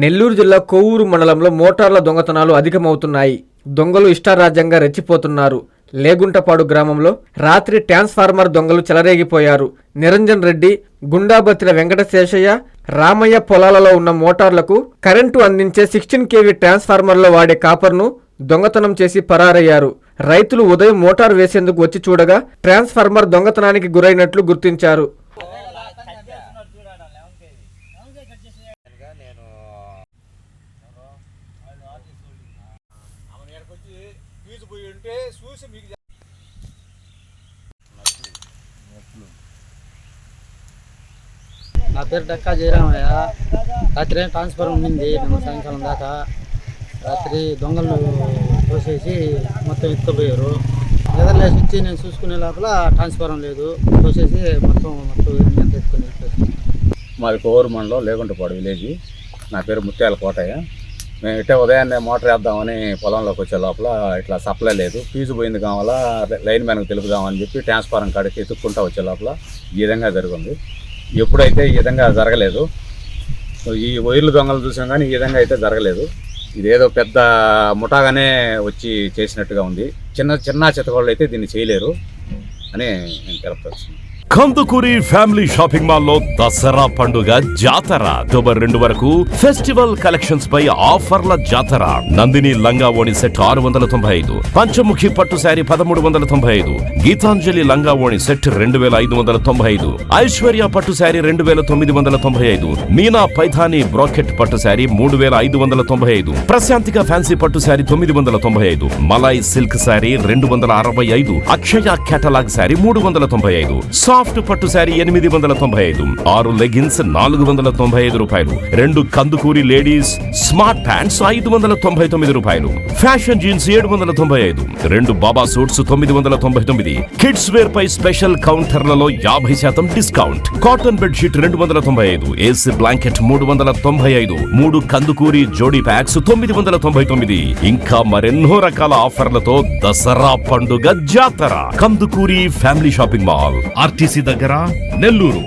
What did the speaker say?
నెల్లూరు జిల్లా కోవూరు మండలంలో మోటార్ల దొంగతనాలు అధికమవుతున్నాయి. దొంగలు ఇష్టారాజ్యంగా రెచ్చిపోతున్నారు. లేగుంటపాడు గ్రామంలో రాత్రి ట్రాన్స్ఫార్మర్ దొంగలు చెలరేగిపోయారు. నిరంజన్ రెడ్డి, గుండాబత్తిన వెంకటశేషయ్య, రామయ్య పొలాలలో ఉన్న మోటార్లకు కరెంటు అందించే 16 kV ట్రాన్స్ఫార్మర్లో వాడే కాపర్ను దొంగతనం చేసి పరారయ్యారు. రైతులు ఉదయం మోటార్ వేసేందుకు వచ్చి చూడగా ట్రాన్స్ఫార్మర్ దొంగతనానికి గురైనట్లు గుర్తించారు. నా పేరు డక్కా జయరామయ్య. రాత్రి ట్రాన్స్ఫార్మర్ ఉండింది. నిన్న సాయంకాలం దాకా రాత్రి దొంగలు తోసేసి మొత్తం ఎత్తుకుపోయారు. నిద్రలేసి వచ్చి నేను చూసుకునే లోపల ట్రాన్స్ఫార్మర్ లేదు, తోసేసి మొత్తం ఎత్తుకుని. మాది కోవూరు మండలం లేగుంటపాడు విలేజ్. నా పేరు ముత్యాల కోటయ్య. మేము ఇట్టే ఉదయాన్నే మోటార్ వేద్దామని పొలంలోకి వచ్చే లోపల ఇట్లా సప్లై లేదు, ఫీజు పోయింది కావాలా లైన్ మ్యాన్కి తెలుపుదామని చెప్పి ట్రాన్స్ఫార్మర్ కాడికి ఎత్తుక్కుంటూ వచ్చే లోపల ఈ విధంగా జరిగింది. ఎప్పుడైతే ఈ విధంగా జరగలేదు. ఈ వైర్లు దొంగలు చూసాం కానీ ఈ విధంగా అయితే జరగలేదు. ఇదేదో పెద్ద ముఠాగానే వచ్చి చేసినట్టుగా ఉంది. చిన్న చిన్న చితకోళ్ళు అయితే దీన్ని చేయలేరు అని నేను తెలుపుతాను. కందుకూరి ఫ్యామిలీ షాపింగ్ మాల్ లో దసరా పండుగ జాతర అక్టోబర్ 2 వరకు ఫెస్టివల్ కలెక్షన్స్ పై ఆఫర్ల జాతర. నందిని లంగా ఓణి సెట్ 695, పంచముఖి పట్టు శారీ 1395, గీతాంజలి లంగా ఓణి సెట్ 2595, ఐశ్వర్య పట్టు శారీ 2995, మీనా పైథానీ బ్రాకెట్ పట్టు శారీ 3595, ప్రశాంతిక ఫ్యాన్సీ పట్టు శారీ 995, మలై సిల్క్ శారీ 265, అక్షయ కేటలాగ్ శారీ 395, సాఫ్ట్ పట్టు శారీ 895, 6 లెగిన్స్ 495 రూపాయలు, 2 కందుకూరి లేడీస్ స్మార్ట్ ప్యాంట్స్ 599 రూపాయలు, fashion jeans 795, 2 baba suits 999, kids wear పై స్పెషల్ కౌంటర్లలో 50% discount, cotton bedsheet 295, AC blanket 395, 3 Kandukuri జోడీ ప్యాక్స్ 999, ఇంకా మరెన్నో రకాల ఆఫర్లతో దసరా పండుగ జాతర. Kandukuri family shopping mall, RTC దగ్గర, నెల్లూరు.